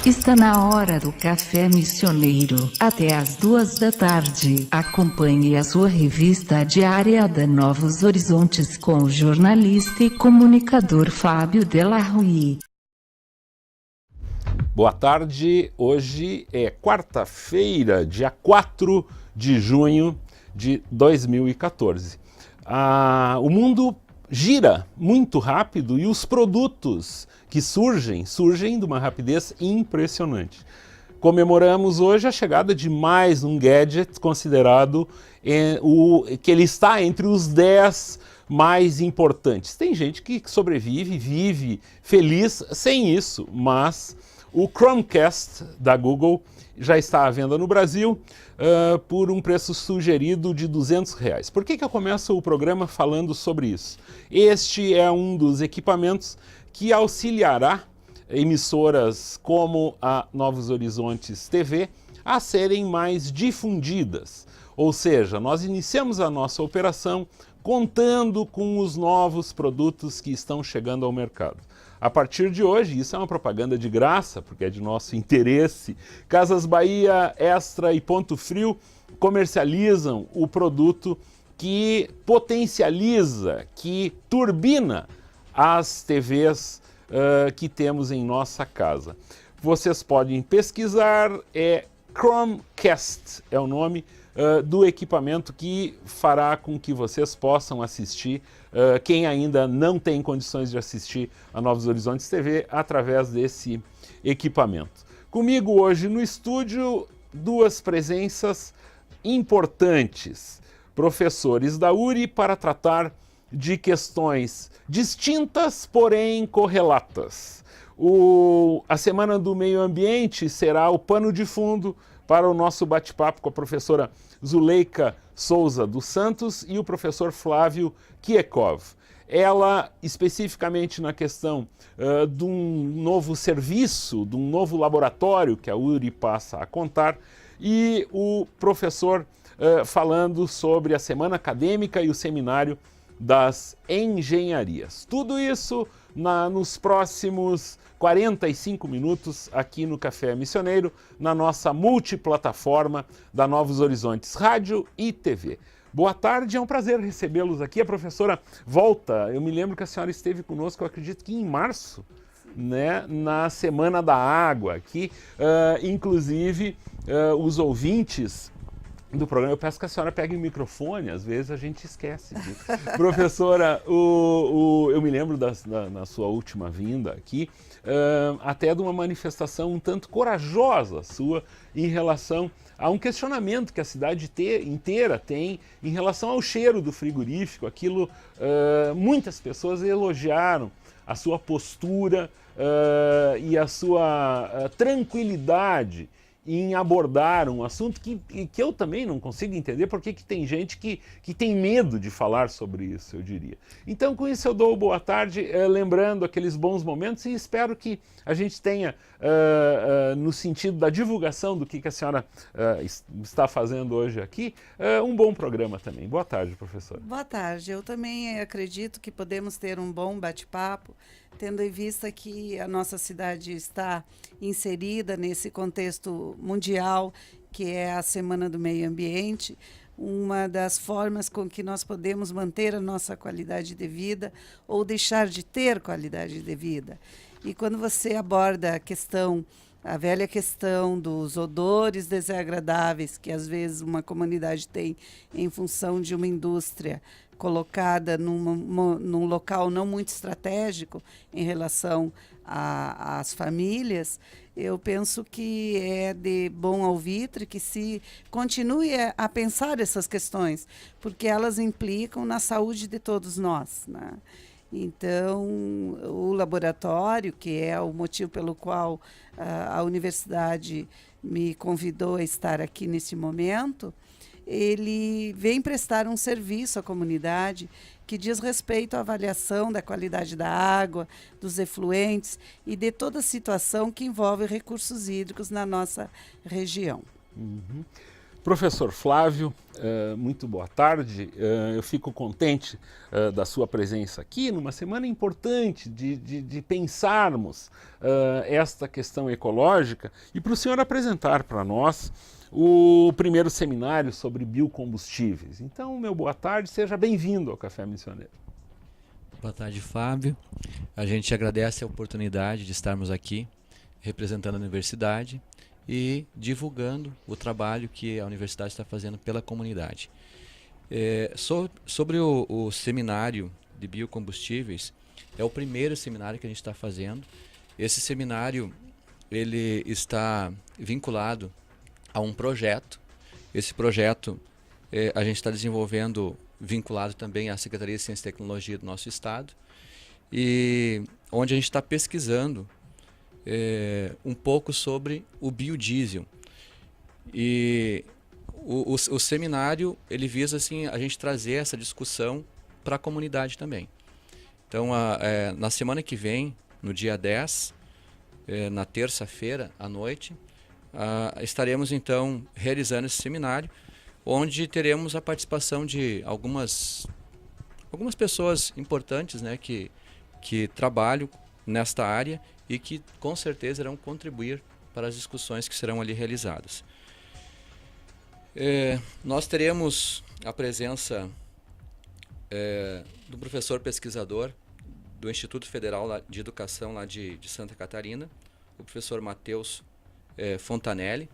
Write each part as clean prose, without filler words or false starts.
Está na hora do Café Missioneiro, até às 14h. Acompanhe a sua revista diária da Novos Horizontes com o jornalista e comunicador Fábio Della Rui. Boa tarde, hoje é quarta-feira, dia 4 de junho de 2014. O mundo gira muito rápido e os produtos que surgem de uma rapidez impressionante. Comemoramos hoje a chegada de mais um gadget considerado que ele está entre os 10 mais importantes. Tem gente que sobrevive, vive feliz sem isso, mas o Chromecast da Google já está à venda no Brasil por um preço sugerido de R$200. Por que eu começo o programa falando sobre isso? Este é um dos equipamentos que auxiliará emissoras como a Novos Horizontes TV a serem mais difundidas. Ou seja, nós iniciamos a nossa operação contando com os novos produtos que estão chegando ao mercado. A partir de hoje, isso é uma propaganda de graça, porque é de nosso interesse, Casas Bahia, Extra e Ponto Frio comercializam o produto que potencializa, que turbina as TVs que temos em nossa casa. Vocês podem pesquisar, Chromecast é o nome do equipamento que fará com que vocês possam assistir, quem ainda não tem condições de assistir a Novos Horizontes TV, através desse equipamento. Comigo hoje no estúdio, duas presenças importantes, professores da URI para tratar de questões distintas, porém correlatas. A Semana do Meio Ambiente será o pano de fundo para o nosso bate-papo com a professora Zuleika Souza dos Santos e o professor Flávio Kiekov. Ela, especificamente na questão de um novo serviço, de um novo laboratório que a URI passa a contar, e o professor falando sobre a semana acadêmica e o seminário das engenharias. Tudo isso nos próximos 45 minutos aqui no Café Missioneiro, na nossa multiplataforma da Novos Horizontes Rádio e TV. Boa tarde, é um prazer recebê-los aqui. A professora volta, eu me lembro que a senhora esteve conosco, eu acredito que em março, né, na Semana da Água aqui, inclusive os ouvintes do programa, eu peço que a senhora pegue o microfone, às vezes a gente esquece. Professora, eu me lembro na sua última vinda aqui, até de uma manifestação um tanto corajosa sua em relação a um questionamento que a cidade inteira tem em relação ao cheiro do frigorífico. Aquilo, muitas pessoas elogiaram a sua postura e a sua tranquilidade em abordar um assunto que eu também não consigo entender porque que tem gente que tem medo de falar sobre isso, eu diria. Então, com isso eu dou boa tarde, lembrando aqueles bons momentos, e espero que a gente tenha, no sentido da divulgação do que a senhora está fazendo hoje aqui, um bom programa também. Boa tarde, professora. Boa tarde. Eu também acredito que podemos ter um bom bate-papo, tendo em vista que a nossa cidade está inserida nesse contexto mundial, que é a Semana do Meio Ambiente. Uma das formas com que nós podemos manter a nossa qualidade de vida ou deixar de ter qualidade de vida. E quando você aborda a velha questão dos odores desagradáveis que às vezes uma comunidade tem em função de uma indústria colocada num local não muito estratégico em relação às famílias, eu penso que é de bom alvitre que se continue a pensar essas questões, porque elas implicam na saúde de todos nós, né? Então, o laboratório, que é o motivo pelo qual a universidade me convidou a estar aqui nesse momento, ele vem prestar um serviço à comunidade que diz respeito à avaliação da qualidade da água, dos efluentes e de toda a situação que envolve recursos hídricos na nossa região. Uhum. Professor Flávio, muito boa tarde. Eu fico contente da sua presença aqui numa semana importante de pensarmos esta questão ecológica e para o senhor apresentar para nós o primeiro seminário sobre biocombustíveis. Então, meu boa tarde, seja bem-vindo ao Café Missioneiro. Boa tarde, Fábio. A gente agradece a oportunidade de estarmos aqui representando a universidade e divulgando o trabalho que a universidade está fazendo pela comunidade. Sobre o seminário de biocombustíveis, é o primeiro seminário que a gente está fazendo. Esse seminário ele está vinculado a um projeto. Esse projeto a gente está desenvolvendo vinculado também à Secretaria de Ciência e Tecnologia do nosso estado, e onde a gente está pesquisando um pouco sobre o biodiesel. E o seminário ele visa assim, a gente trazer essa discussão para a comunidade também. Então, na semana que vem, no dia 10, na terça-feira à noite, estaremos então realizando esse seminário, onde teremos a participação de algumas pessoas importantes, né, que trabalham nesta área e que com certeza irão contribuir para as discussões que serão ali realizadas. Nós teremos a presença do professor pesquisador do Instituto Federal de Educação lá de Santa Catarina, o professor Matheus Fontanelli.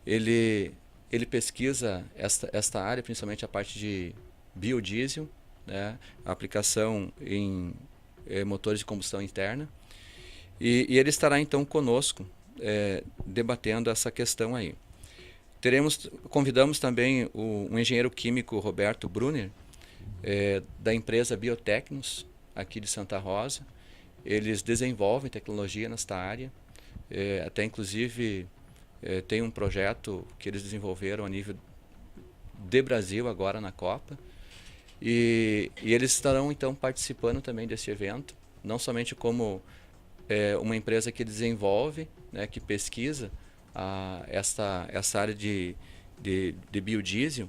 Ele pesquisa esta área, principalmente a parte de biodiesel, né, a aplicação em motores de combustão interna. E ele estará então conosco debatendo essa questão aí. Convidamos também um engenheiro químico Roberto Brunner, da empresa Biotecnos, aqui de Santa Rosa. Eles desenvolvem tecnologia nesta área, até inclusive tem um projeto que eles desenvolveram a nível de Brasil agora na Copa. E eles estarão então participando também desse evento, não somente como uma empresa que desenvolve, né, que pesquisa essa área de biodiesel,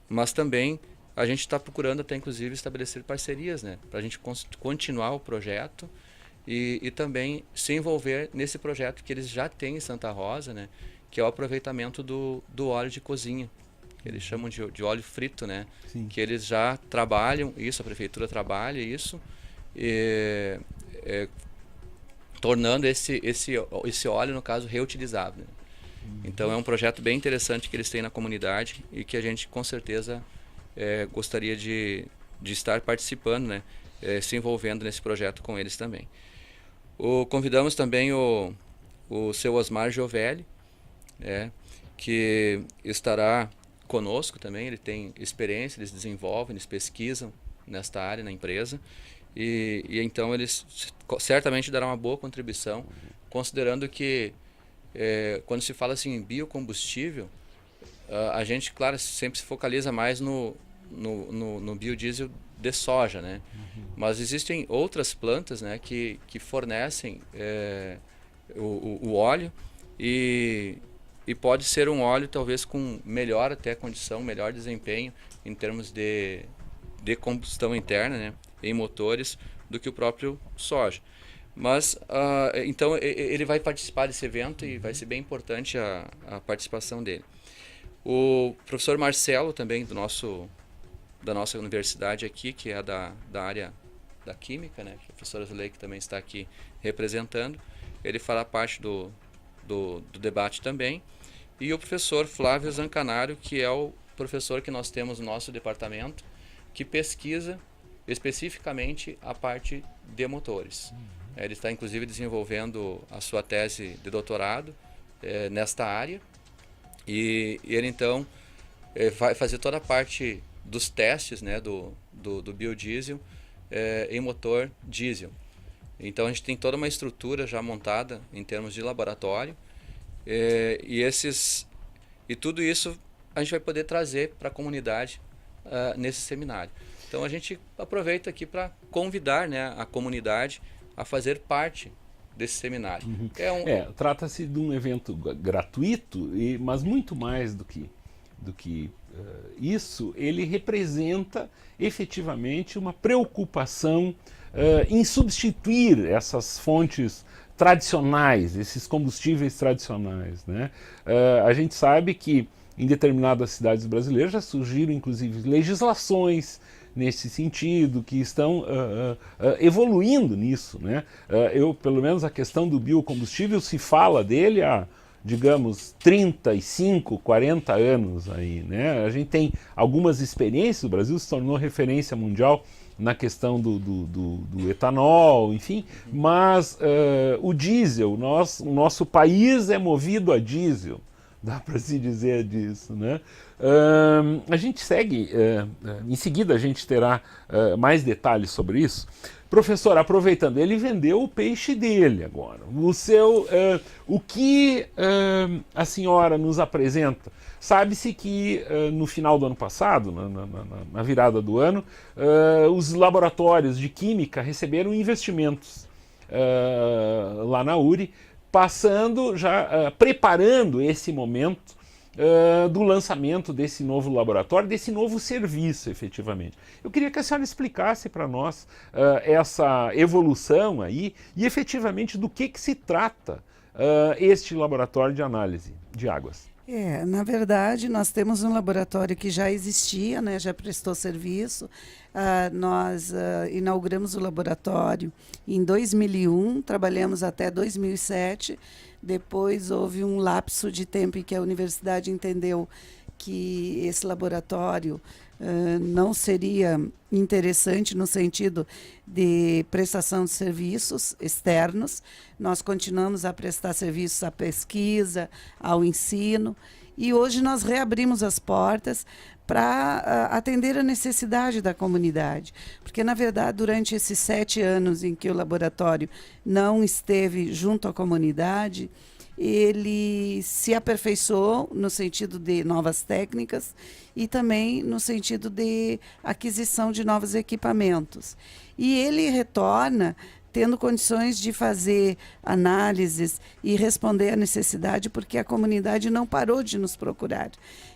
mas também a gente está procurando até inclusive estabelecer parcerias, né, para a gente continuar o projeto e também se envolver nesse projeto que eles já têm em Santa Rosa, né, que é o aproveitamento do óleo de cozinha, que eles chamam de óleo frito, né? Sim. Que eles já trabalham isso, a prefeitura trabalha isso, tornando esse óleo, no caso, reutilizável. Né? Então é um projeto bem interessante que eles têm na comunidade e que a gente com certeza gostaria de estar participando, né? Se envolvendo nesse projeto com eles também. Convidamos também o seu Osmar Giovelli, que estará conosco também. Ele tem experiência, eles desenvolvem, eles pesquisam nesta área na empresa e então eles certamente darão uma boa contribuição, considerando que quando se fala assim em biocombustível, a gente, claro, sempre se focaliza mais no biodiesel de soja, né? Mas existem outras plantas, né, que fornecem o óleo e pode ser um óleo talvez com melhor até condição, melhor desempenho em termos de combustão interna, né, em motores, do que o próprio soja. Mas então ele vai participar desse evento e vai ser bem importante a participação dele. O professor Marcelo também da nossa universidade aqui, que é da área da química, né, que a professora Zuleika também está aqui representando, ele fará parte do debate também. E o professor Flávio Zancanaro, que é o professor que nós temos no nosso departamento, que pesquisa especificamente a parte de motores. Ele está inclusive desenvolvendo a sua tese de doutorado nesta área, e ele então vai fazer toda a parte dos testes, né, do biodiesel em motor diesel. Então a gente tem toda uma estrutura já montada em termos de laboratório, e tudo isso a gente vai poder trazer para a comunidade nesse seminário. Então a gente aproveita aqui para convidar, né, a comunidade a fazer parte desse seminário. Trata-se de um evento gratuito, mas muito mais do que isso, ele representa efetivamente uma preocupação em substituir essas fontes tradicionais, esses combustíveis tradicionais, né? A gente sabe que em determinadas cidades brasileiras já surgiram inclusive legislações nesse sentido, que estão evoluindo nisso, né? Pelo menos a questão do biocombustível se fala dele há, digamos, 35, 40 anos aí, né? A gente tem algumas experiências, o Brasil se tornou referência mundial na questão do etanol, enfim, mas o diesel, o nosso país é movido a diesel, dá para se dizer disso, né? A gente segue, em seguida a gente terá mais detalhes sobre isso. Professor, aproveitando, ele vendeu o peixe dele agora. O que a senhora nos apresenta? Sabe-se que no final do ano passado, na virada do ano, os laboratórios de química receberam investimentos lá na URI, preparando esse momento do lançamento desse novo laboratório, desse novo serviço, efetivamente. Eu queria que a senhora explicasse para nós essa evolução aí e, efetivamente, do que se trata este laboratório de análise de águas. Na verdade, nós temos um laboratório que já existia, né, já prestou serviço. Nós inauguramos o laboratório em 2001, trabalhamos até 2007. Depois houve um lapso de tempo em que a universidade entendeu que esse laboratório não seria interessante no sentido de prestação de serviços externos. Nós continuamos a prestar serviços à pesquisa, ao ensino, e hoje nós reabrimos as portas para atender a necessidade da comunidade. Porque, na verdade, durante esses 7 anos em que o laboratório não esteve junto à comunidade, ele se aperfeiçoou no sentido de novas técnicas e também no sentido de aquisição de novos equipamentos. E ele retorna tendo condições de fazer análises e responder à necessidade, porque a comunidade não parou de nos procurar.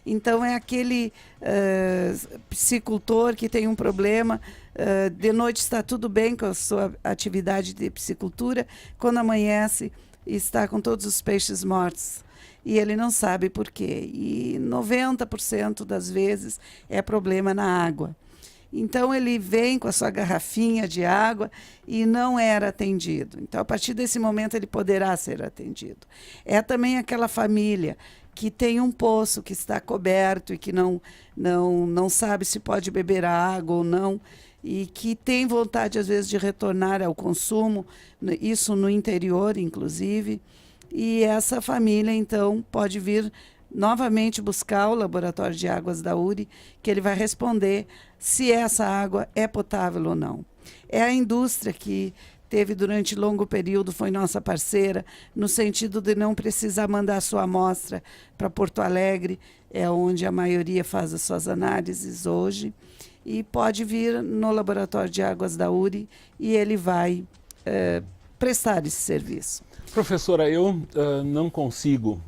Então, é aquele piscicultor que tem um problema, de noite está tudo bem com a sua atividade de piscicultura, quando amanhece, está com todos os peixes mortos. E ele não sabe por quê. E 90% das vezes é problema na água. Então, ele vem com a sua garrafinha de água e não era atendido. Então, a partir desse momento, ele poderá ser atendido. É também aquela família que tem um poço que está coberto e que não sabe se pode beber a água ou não, e que tem vontade, às vezes, de retornar ao consumo, isso no interior, inclusive. E essa família, então, pode vir novamente buscar o laboratório de águas da URI, que ele vai responder se essa água é potável ou não. É a indústria que teve durante longo período, foi nossa parceira, no sentido de não precisar mandar sua amostra para Porto Alegre, é onde a maioria faz as suas análises hoje, e pode vir no laboratório de águas da URI e ele vai prestar esse serviço. Professora, eu não consigo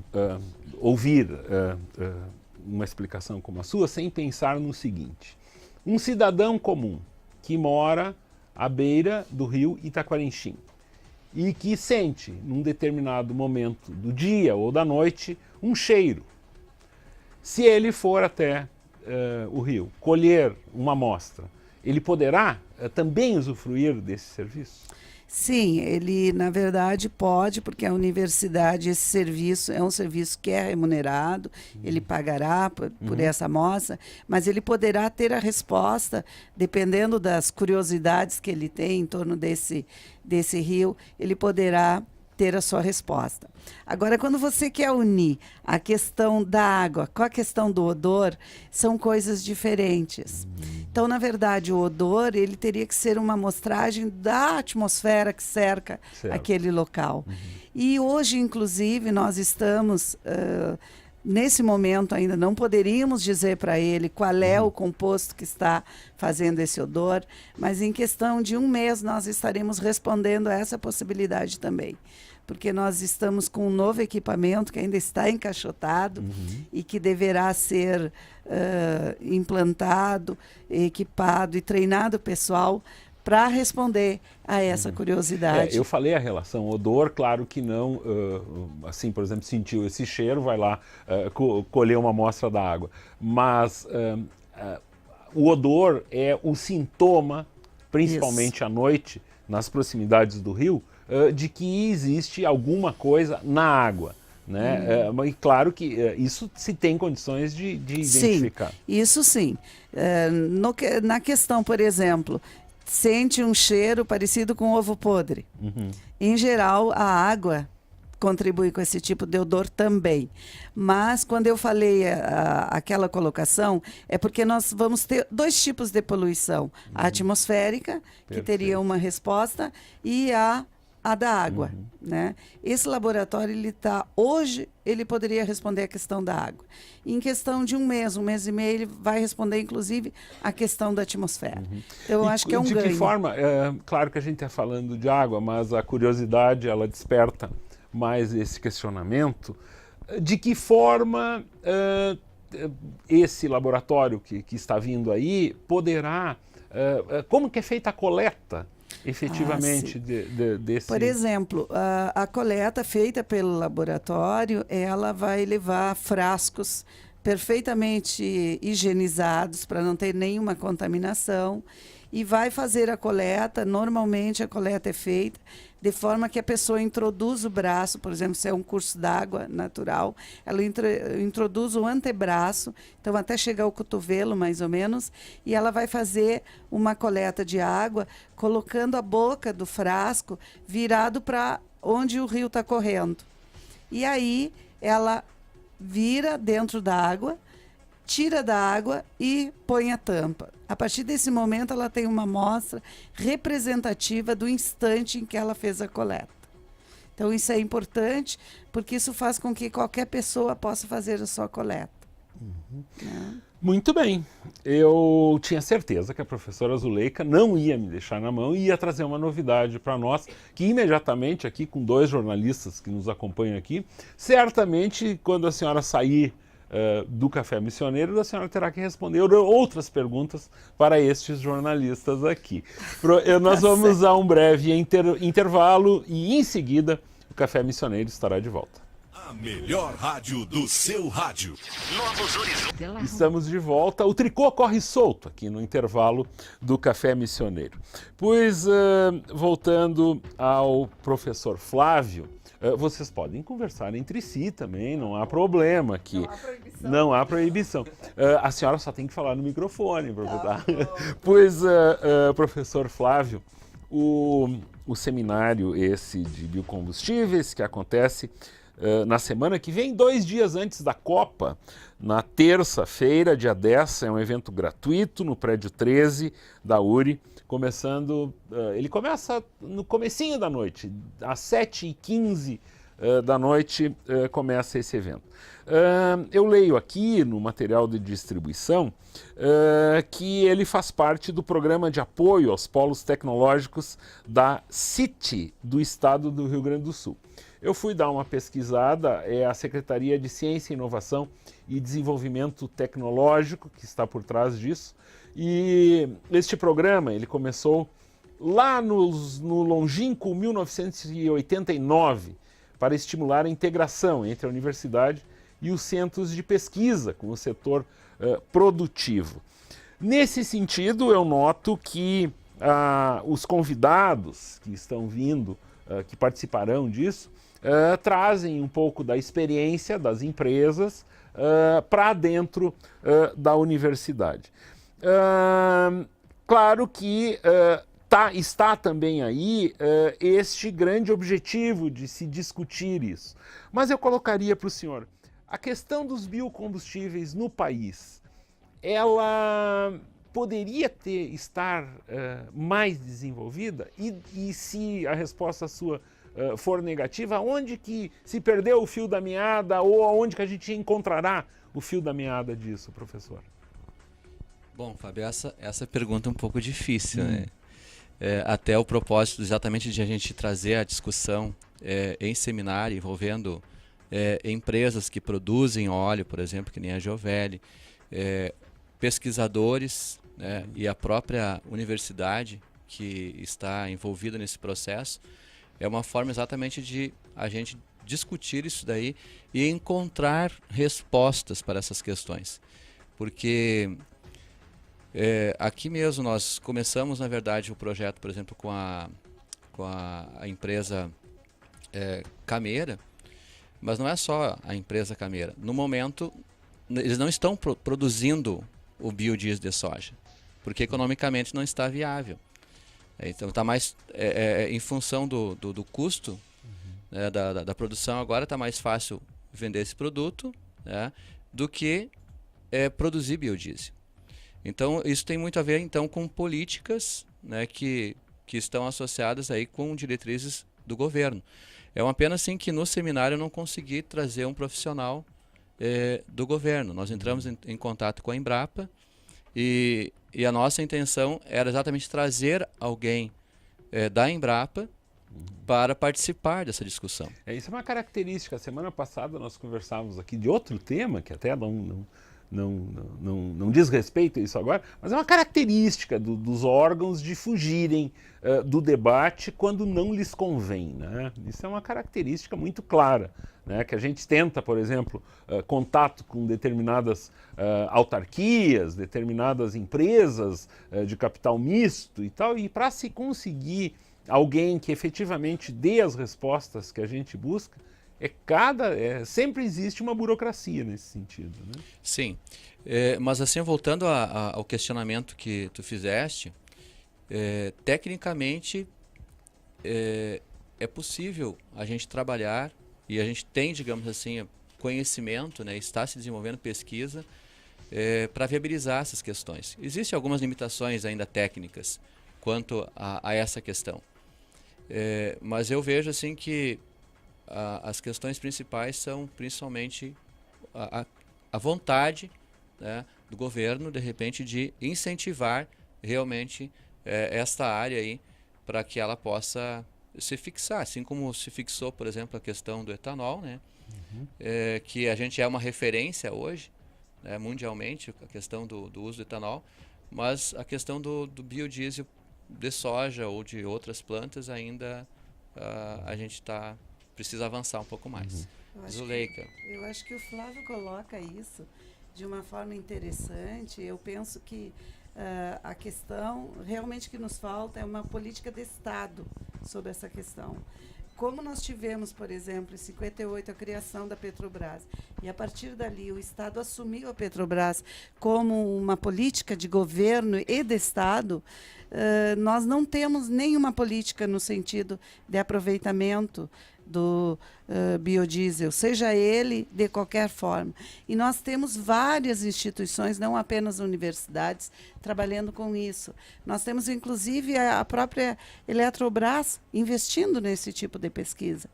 ouvir uma explicação como a sua sem pensar no seguinte: um cidadão comum que mora à beira do rio Itaquarinchim e que sente, num determinado momento do dia ou da noite, um cheiro. Se ele for até o rio colher uma amostra, ele poderá também usufruir desse serviço? Sim, ele na verdade pode, porque a universidade, esse serviço é um serviço que é remunerado, ele pagará por essa amostra, mas ele poderá ter a resposta, dependendo das curiosidades que ele tem em torno desse rio, ele poderá ter a sua resposta. Agora, quando você quer unir a questão da água com a questão do odor, são coisas diferentes. Então, na verdade, o odor ele teria que ser uma amostragem da atmosfera que cerca aquele local. E hoje, inclusive, nós estamos nesse momento ainda não poderíamos dizer para ele qual é o composto que está fazendo esse odor, mas em questão de 1 mês nós estaremos respondendo a essa possibilidade também. Porque nós estamos com um novo equipamento que ainda está encaixotado e que deverá ser implantado, equipado e treinado o pessoal para responder a essa curiosidade. Eu falei a relação odor, claro que não, assim, por exemplo, sentiu esse cheiro, vai lá colher uma amostra da água. Mas o odor é o sintoma, principalmente à noite, nas proximidades do rio, de que existe alguma coisa na água. Né? E claro que isso se tem condições de identificar. Sim, isso sim. Na questão, por exemplo, sente um cheiro parecido com ovo podre. Em geral, a água contribui com esse tipo de odor também. Mas quando eu falei aquela colocação, é porque nós vamos ter 2 tipos de poluição. A atmosférica, que teria uma resposta, e a da água, né? Esse laboratório, hoje, ele poderia responder a questão da água. Em questão de 1 mês, 1 mês e meio, ele vai responder, inclusive, a questão da atmosfera. Então, eu acho que é um ganho. De que forma, claro que a gente está falando de água, mas a curiosidade, ela desperta mais esse questionamento. De que forma esse laboratório que está vindo aí poderá, como que é feita a coleta efetivamente desse... Por exemplo, a coleta feita pelo laboratório, ela vai levar frascos perfeitamente higienizados para não ter nenhuma contaminação e vai fazer a coleta. Normalmente a coleta é feita de forma que a pessoa introduz o braço, por exemplo, se é um curso d'água natural, ela introduz o antebraço, então até chegar ao cotovelo, mais ou menos, e ela vai fazer uma coleta de água, colocando a boca do frasco virado para onde o rio está correndo. E aí ela vira dentro da água, tira da água e põe a tampa. A partir desse momento, ela tem uma amostra representativa do instante em que ela fez a coleta. Então, isso é importante, porque isso faz com que qualquer pessoa possa fazer a sua coleta. Muito bem. Eu tinha certeza que a professora Zuleika não ia me deixar na mão e ia trazer uma novidade para nós, que imediatamente aqui, com 2 jornalistas que nos acompanham aqui, certamente, quando a senhora sair do Café Missioneiro, a senhora terá que responder outras perguntas para estes jornalistas aqui. Nós vamos a um breve intervalo e, em seguida, o Café Missioneiro estará de volta. A melhor rádio do seu rádio. Novos Horizontes. Estamos de volta. O tricô corre solto aqui no intervalo do Café Missioneiro. Pois, voltando ao professor Flávio, vocês podem conversar entre si também, não há problema aqui. Não há proibição. Não há proibição. A senhora só tem que falar no microfone, professor. Pois, professor Flávio, o seminário esse de biocombustíveis que acontece na semana que vem, 2 dias antes da Copa, na terça-feira, dia 10, é um evento gratuito no prédio 13 da URI, ele começa no comecinho da noite, às 7h15 da noite começa esse evento. Eu leio aqui no material de distribuição que ele faz parte do programa de apoio aos polos tecnológicos da CIT do estado do Rio Grande do Sul. Eu fui dar uma pesquisada, é a Secretaria de Ciência, Inovação e Desenvolvimento Tecnológico que está por trás disso. E este programa, ele começou lá no longínquo 1989 para estimular a integração entre a universidade e os centros de pesquisa com o setor produtivo. Nesse sentido, eu noto que os convidados que estão vindo, que participarão disso, trazem um pouco da experiência das empresas para dentro da universidade. Claro que está também aí este grande objetivo de se discutir isso. Mas eu colocaria para o senhor, a questão dos biocombustíveis no país, ela poderia estar mais desenvolvida? E se a resposta sua for negativa, onde que se perdeu o fio da meada ou aonde que a gente encontrará o fio da meada disso, professor? Bom, Fábio, essa pergunta é um pouco difícil, né? Até o propósito exatamente de a gente trazer a discussão em seminário envolvendo empresas que produzem óleo, por exemplo, que nem a Jovelli, pesquisadores, né, e a própria universidade que está envolvida nesse processo, é uma forma exatamente de a gente discutir isso daí e encontrar respostas para essas questões. Porque aqui mesmo nós começamos, na verdade, o projeto, por exemplo, com a empresa Cameira, mas não é só a empresa Cameira. No momento, eles não estão produzindo o biodiesel de soja, porque economicamente não está viável. Então está mais em função do custo, né, da produção. Agora está mais fácil vender esse produto, né, do que produzir biodiesel. Então isso tem muito a ver então com políticas, né, que estão associadas aí com diretrizes do governo. É uma pena assim que no seminário eu não consegui trazer um profissional do governo. Nós entramos em contato com a Embrapa e a nossa intenção era exatamente trazer alguém da Embrapa para participar dessa discussão. Isso é uma característica. Semana passada nós conversávamos aqui de outro tema, que até não diz respeito a isso agora, mas é uma característica dos órgãos de fugirem do debate quando não lhes convém, né? Isso é uma característica muito clara, né? Que a gente tenta, por exemplo, contato com determinadas autarquias, determinadas empresas de capital misto e tal, e para se conseguir alguém que efetivamente dê as respostas que a gente busca, sempre existe uma burocracia nesse sentido, né? Sim, mas assim, voltando ao questionamento que tu fizeste, tecnicamente é possível a gente trabalhar, e a gente tem, digamos assim, conhecimento, né, está se desenvolvendo pesquisa para viabilizar essas questões. Existem algumas limitações ainda técnicas quanto a essa questão, mas eu vejo assim que as questões principais são principalmente a vontade, né, do governo, de repente, de incentivar realmente esta área aí para que ela possa se fixar, assim como se fixou, por exemplo, a questão do etanol, né, que a gente é uma referência hoje, né, mundialmente, a questão do uso do etanol, mas a questão do biodiesel de soja ou de outras plantas ainda a gente precisa avançar um pouco mais. Zuleika. Eu acho que o Flávio coloca isso de uma forma interessante. Eu penso que a questão realmente que nos falta é uma política de Estado sobre essa questão. Como nós tivemos, por exemplo, em 58 a criação da Petrobras, e a partir dali o Estado assumiu a Petrobras como uma política de governo e de Estado, nós não temos nenhuma política no sentido de aproveitamento do biodiesel, seja ele de qualquer forma. E nós temos várias instituições, não apenas universidades, trabalhando com isso. Nós temos, inclusive, a própria Eletrobras investindo nesse tipo de pesquisa,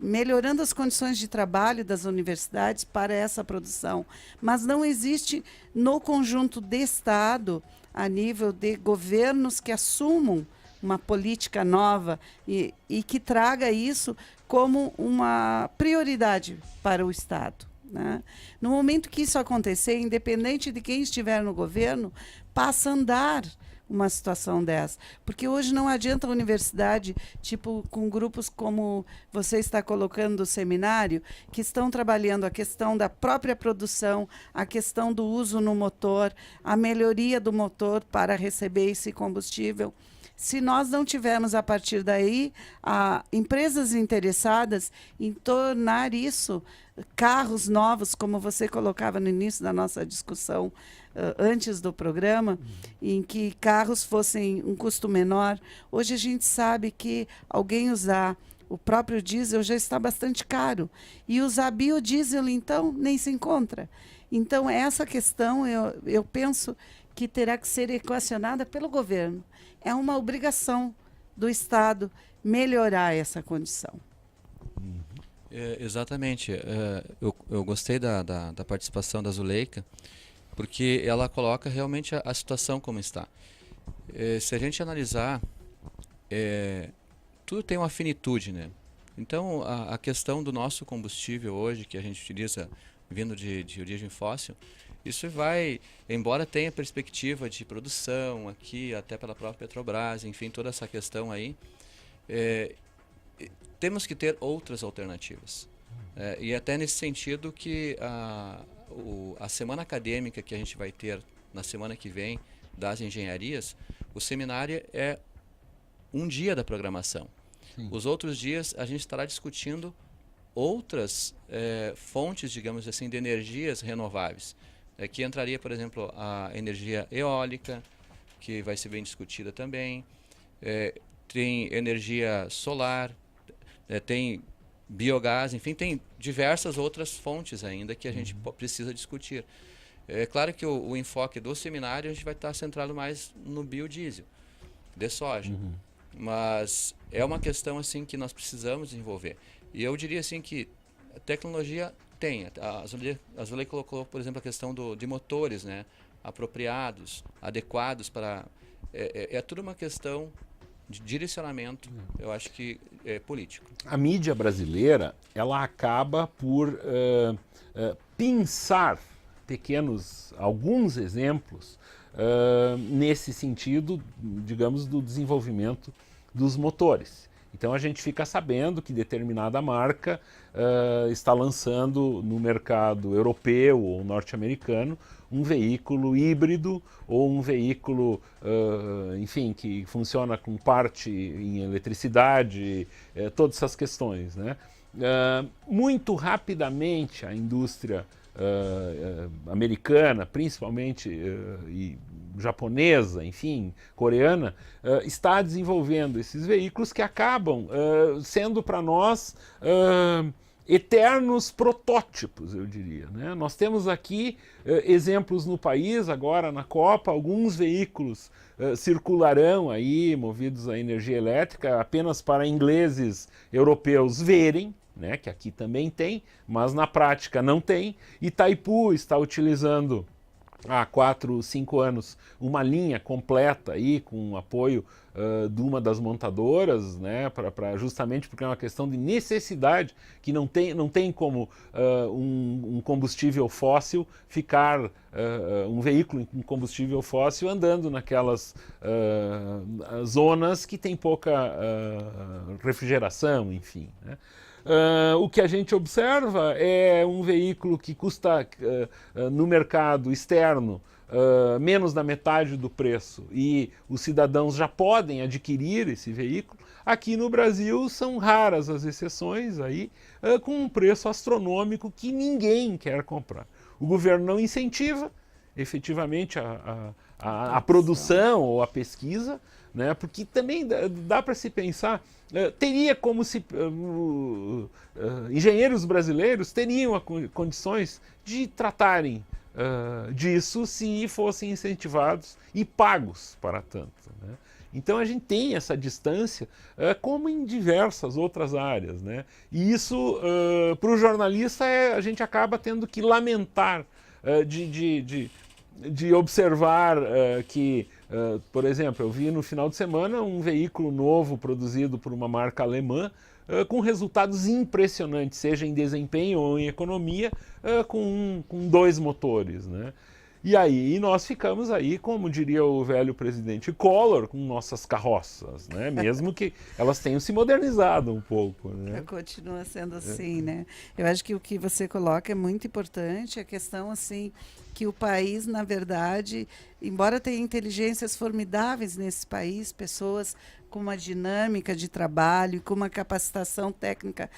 melhorando as condições de trabalho das universidades para essa produção. Mas não existe no conjunto de Estado, a nível de governos que assumam uma política nova e que traga isso como uma prioridade para o Estado, né? No momento que isso acontecer, independente de quem estiver no governo, passa a andar uma situação dessa. Porque hoje não adianta a universidade, tipo, com grupos como você está colocando do seminário, que estão trabalhando a questão da própria produção, a questão do uso no motor, a melhoria do motor para receber esse combustível. Se nós não tivermos, a partir daí, empresas interessadas em tornar isso carros novos, como você colocava no início da nossa discussão, antes do programa, em que carros fossem um custo menor. Hoje a gente sabe que alguém usar o próprio diesel já está bastante caro. E usar biodiesel, então, nem se encontra. Então, essa questão, eu penso que terá que ser equacionada pelo governo. É uma obrigação do Estado melhorar essa condição. Exatamente. Eu gostei da participação da Zuleika, porque ela coloca realmente a situação como está. Se a gente analisar, tudo tem uma finitude, né? Então, a questão do nosso combustível hoje, que a gente utiliza vindo de origem fóssil, isso vai, embora tenha perspectiva de produção aqui, até pela própria Petrobras, enfim, toda essa questão aí, temos que ter outras alternativas. E até nesse sentido que a semana acadêmica que a gente vai ter na semana que vem das engenharias, o seminário é um dia da programação. Sim. Os outros dias a gente estará discutindo outras fontes, digamos assim, de energias renováveis. Aqui entraria, por exemplo, a energia eólica, que vai ser bem discutida também. Tem energia solar, tem biogás, enfim, tem diversas outras fontes ainda que a gente precisa discutir. É claro que o enfoque do seminário a gente vai estar centrado mais no biodiesel de soja, mas é uma questão assim que nós precisamos desenvolver. E eu diria assim que a tecnologia tem. A Zuleika colocou, por exemplo, a questão de motores, né, apropriados, adequados para... É tudo uma questão de direcionamento, eu acho que é político. A mídia brasileira, ela acaba por pensar alguns exemplos nesse sentido, digamos, do desenvolvimento dos motores. Então a gente fica sabendo que determinada marca está lançando no mercado europeu ou norte-americano um veículo híbrido ou um veículo, enfim, que funciona com parte em eletricidade, todas essas questões, né? Muito rapidamente a indústria americana, principalmente, e japonesa, enfim, coreana, está desenvolvendo esses veículos que acabam sendo para nós eternos protótipos, eu diria, né? Nós temos aqui exemplos no país, agora na Copa, alguns veículos circularão aí, movidos a energia elétrica, apenas para ingleses europeus verem, né, que aqui também tem, mas na prática não tem. Itaipu está utilizando há 4, 5 anos uma linha completa aí, com o apoio de uma das montadoras, né, justamente porque é uma questão de necessidade, que não tem como um combustível fóssil ficar, um veículo com combustível fóssil andando naquelas zonas que tem pouca refrigeração, enfim, né? O que a gente observa é um veículo que custa no mercado externo menos da metade do preço e os cidadãos já podem adquirir esse veículo. Aqui no Brasil são raras as exceções aí, com um preço astronômico que ninguém quer comprar. O governo não incentiva efetivamente a produção ou a pesquisa, né? Porque também dá para se pensar, teria como se engenheiros brasileiros teriam condições de tratarem disso se fossem incentivados e pagos para tanto, né? Então a gente tem essa distância, como em diversas outras áreas, né? E isso, para o jornalista, a gente acaba tendo que lamentar de observar que, por exemplo, eu vi no final de semana um veículo novo produzido por uma marca alemã com resultados impressionantes, seja em desempenho ou em economia, com 2 motores, né? E aí nós ficamos aí, como diria o velho presidente Collor, com nossas carroças, né? Mesmo que elas tenham se modernizado um pouco, né? Continua sendo assim, né? Eu acho que o que você coloca é muito importante, a questão assim que o país, na verdade, embora tenha inteligências formidáveis nesse país, pessoas com uma dinâmica de trabalho, com uma capacitação técnica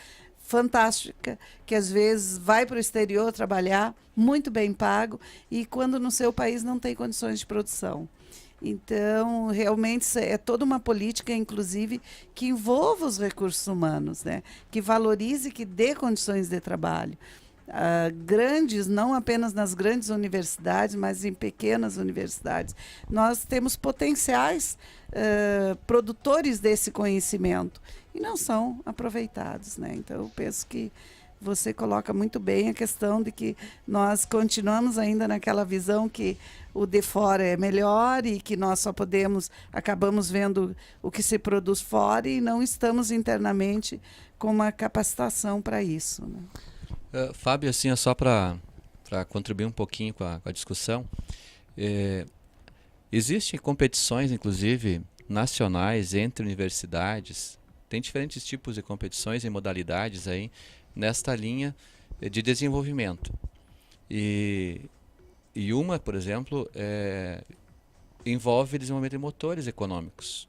fantástica, que às vezes vai para o exterior trabalhar, muito bem pago, e quando no seu país não tem condições de produção. Então, realmente, é toda uma política, inclusive, que envolva os recursos humanos, né? Que valorize, que dê condições de trabalho. grandes, não apenas nas grandes universidades, mas em pequenas universidades. Nós temos potenciais produtores desse conhecimento e não são aproveitados, né? Então, eu penso que você coloca muito bem a questão de que nós continuamos ainda naquela visão que o de fora é melhor e que nós só acabamos vendo o que se produz fora e não estamos internamente com uma capacitação para isso, né? Fábio, assim, só para contribuir um pouquinho com a discussão, existem competições, inclusive, nacionais entre universidades, tem diferentes tipos de competições e modalidades aí, nesta linha de desenvolvimento. E uma, por exemplo, envolve desenvolvimento de motores econômicos.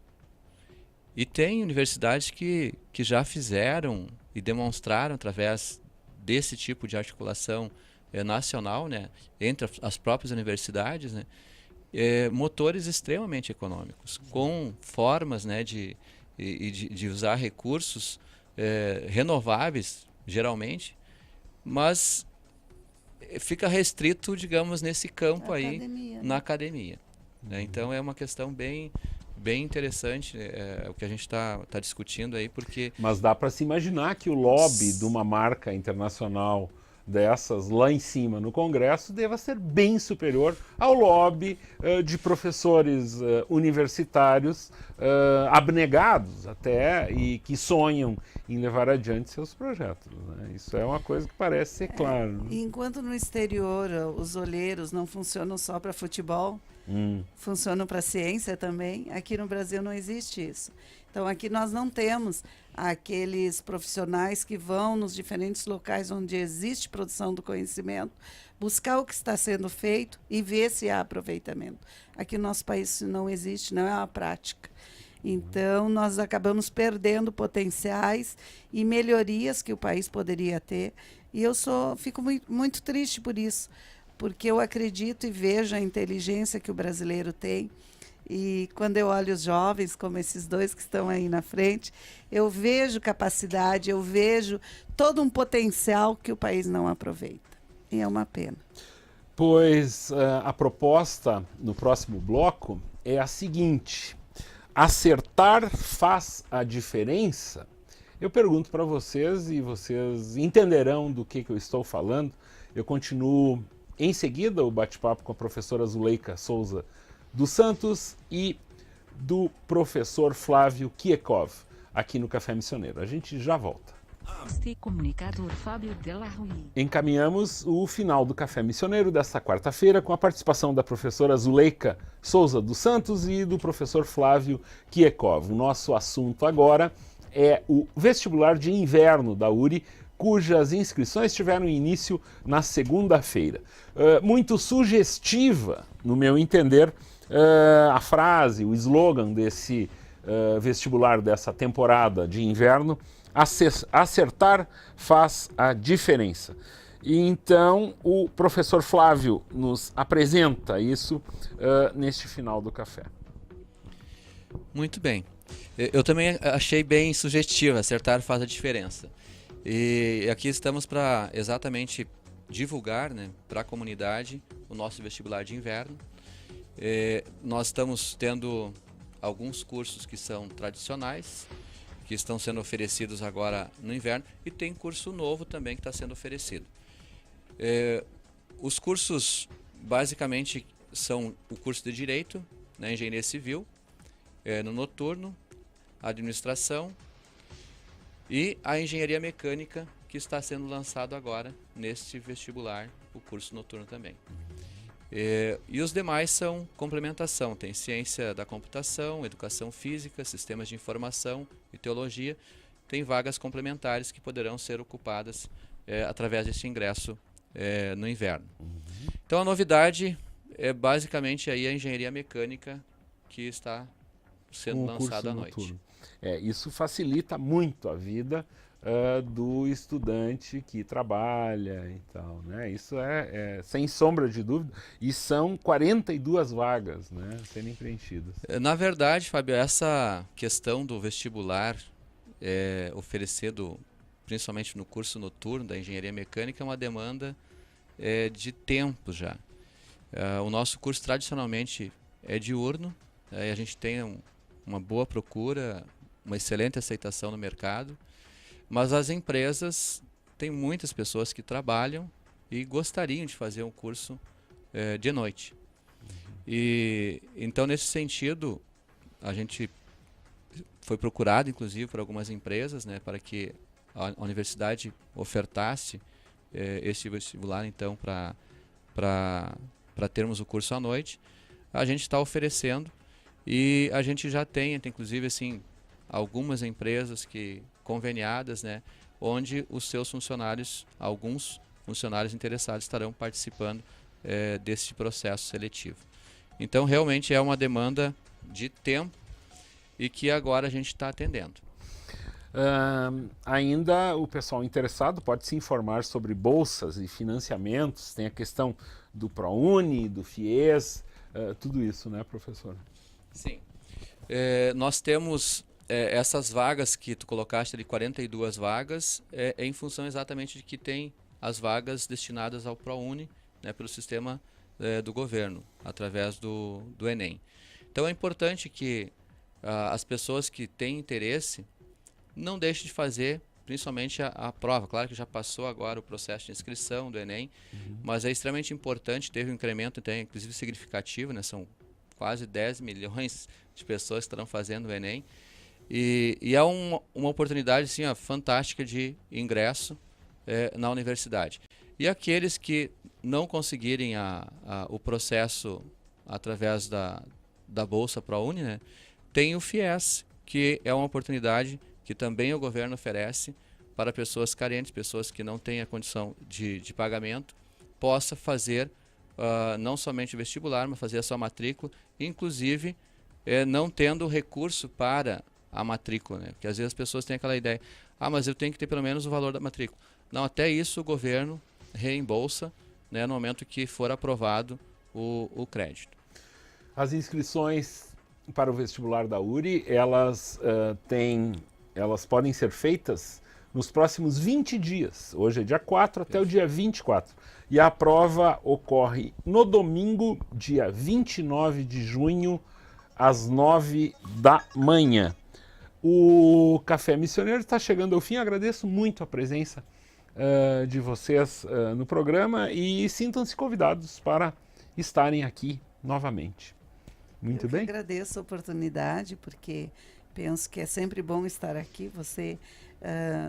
E tem universidades que já fizeram e demonstraram, através desse tipo de articulação nacional, né, entre as próprias universidades, né, motores extremamente econômicos, com formas, né, de usar recursos renováveis, geralmente, mas fica restrito, digamos, nesse campo aí, na academia. Né? Então é uma questão bem interessante, o que a gente está discutindo aí, porque... Mas dá para se imaginar que o lobby de uma marca internacional dessas lá em cima no Congresso deva ser bem superior ao lobby de professores universitários abnegados até e que sonham em levar adiante seus projetos, né? Isso é uma coisa que parece ser claro. Né? Enquanto no exterior os olheiros não funcionam só para futebol, funcionam para ciência também, aqui no Brasil não existe isso. Então aqui nós não temos aqueles profissionais que vão nos diferentes locais onde existe produção do conhecimento, buscar o que está sendo feito e ver se há aproveitamento. Aqui no nosso país isso não existe, não é uma prática. Então nós acabamos perdendo potenciais e melhorias que o país poderia ter. E eu fico muito triste por isso, porque eu acredito e vejo a inteligência que o brasileiro tem. E quando eu olho os jovens, como esses dois que estão aí na frente, eu vejo capacidade, eu vejo todo um potencial que o país não aproveita. E é uma pena. Pois a proposta no próximo bloco é a seguinte: acertar faz a diferença? Eu pergunto para vocês e vocês entenderão do que eu estou falando. Eu continuo em seguida o bate-papo com a professora Zuleika Souza dos Santos e do professor Flávio Kiekov, aqui no Café Missioneiro. A gente já volta. Comunicador Fábio Della Rui. Encaminhamos o final do Café Missioneiro desta quarta-feira com a participação da professora Zuleika Souza dos Santos e do professor Flávio Kiekov. O nosso assunto agora é o vestibular de inverno da URI, cujas inscrições tiveram início na segunda-feira. Muito sugestiva, no meu entender, a frase, o slogan desse vestibular dessa temporada de inverno: acertar faz a diferença. E então o professor Flávio nos apresenta isso neste final do café. Muito bem. Eu também achei bem sugestivo, acertar faz a diferença. E aqui estamos para exatamente divulgar, né, para a comunidade o nosso vestibular de inverno. Nós estamos tendo alguns cursos que são tradicionais, que estão sendo oferecidos agora no inverno, e tem curso novo também que está sendo oferecido. Os cursos basicamente são o curso de Direito, né, Engenharia Civil, no noturno, Administração e a Engenharia Mecânica, que está sendo lançado agora neste vestibular, o curso noturno também. E os demais são complementação, tem Ciência da Computação, Educação Física, Sistemas de Informação e Teologia. Tem vagas complementares que poderão ser ocupadas através deste ingresso no inverno. Então a novidade é basicamente aí a Engenharia Mecânica, que está sendo lançada à noite. Isso facilita muito a vida do estudante que trabalha e tal, né? Isso é sem sombra de dúvida, e são 42 vagas, né, serem preenchidas. Na verdade, Fábio, essa questão do vestibular oferecido principalmente no curso noturno da engenharia mecânica, é uma demanda de tempo já. O nosso curso tradicionalmente é diurno, e a gente tem uma boa procura, uma excelente aceitação no mercado, mas as empresas têm muitas pessoas que trabalham e gostariam de fazer um curso de noite. E então, nesse sentido, a gente foi procurado, inclusive, por algumas empresas, né, para que a universidade ofertasse esse vestibular, então, para termos o curso à noite. A gente está oferecendo e a gente já tem, inclusive, assim, algumas empresas conveniadas, né, onde os seus funcionários, alguns funcionários interessados estarão participando desse processo seletivo. Então, realmente é uma demanda de tempo e que agora a gente está atendendo. Ainda o pessoal interessado pode se informar sobre bolsas e financiamentos, tem a questão do ProUni, do FIES, tudo isso, né, professor? Sim. Nós temos essas vagas que tu colocaste ali, 42 vagas, em função exatamente de que tem as vagas destinadas ao ProUni, né, pelo sistema do governo, através do Enem. Então é importante que as pessoas que têm interesse não deixem de fazer, principalmente a prova. Claro que já passou agora o processo de inscrição do Enem, mas é extremamente importante, teve um incremento, inclusive significativo, né? São quase 10 milhões de pessoas que estarão fazendo o Enem, e é uma oportunidade assim, fantástica de ingresso na universidade. E aqueles que não conseguirem o processo através da Bolsa ProUni, né, tem o FIES, que é uma oportunidade que também o governo oferece para pessoas carentes, pessoas que não têm a condição de pagamento, possa fazer não somente o vestibular, mas fazer a sua matrícula, inclusive não tendo recurso para a matrícula, né? Porque às vezes as pessoas têm aquela ideia, mas eu tenho que ter pelo menos o valor da matrícula. Não, até isso o governo reembolsa, né, no momento que for aprovado o crédito. As inscrições para o vestibular da URI, elas podem ser feitas nos próximos 20 dias. Hoje é dia 4 até o dia 24. E a prova ocorre no domingo, dia 29 de junho, às 9 da manhã. O Café Missioneiro está chegando ao fim. Agradeço muito a presença de vocês no programa e sintam-se convidados para estarem aqui novamente. Muito bem? Eu agradeço a oportunidade, porque penso que é sempre bom estar aqui. Você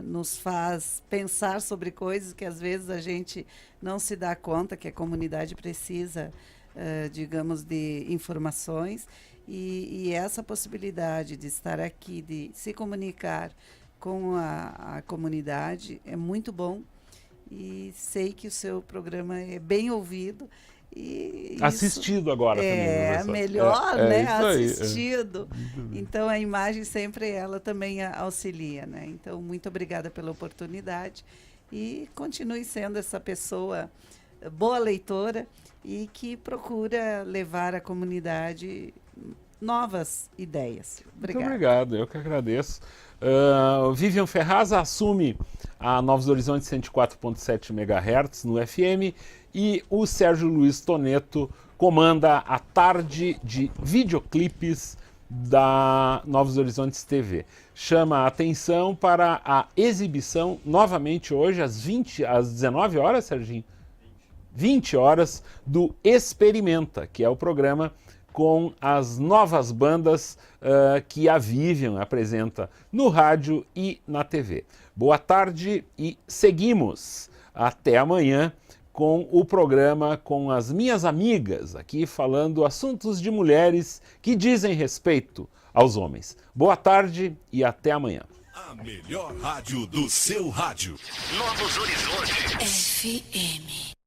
nos faz pensar sobre coisas que às vezes a gente não se dá conta, que a comunidade precisa, digamos, de informações. E essa possibilidade de estar aqui, de se comunicar com a comunidade é muito bom. E sei que o seu programa é bem ouvido. E assistido agora também. Melhor, né? Assistido. Então a imagem sempre ela também auxilia, né? Então muito obrigada pela oportunidade e continue sendo essa pessoa boa leitora e que procura levar à comunidade novas ideias. Obrigada. Muito obrigado, eu que agradeço. Vivian Ferraz assume a Novos Horizontes 104.7 MHz no FM e o Sérgio Luiz Toneto comanda a tarde de videoclipes da Novos Horizontes TV. Chama a atenção para a exibição novamente hoje às 19 horas, Serginho? 20 horas do Experimenta, que é o programa com as novas bandas que a Vivian apresenta no rádio e na TV. Boa tarde e seguimos. Até amanhã com o programa com as minhas amigas, aqui falando assuntos de mulheres que dizem respeito aos homens. Boa tarde e até amanhã. A melhor rádio do seu rádio. Novos Horizontes. FM.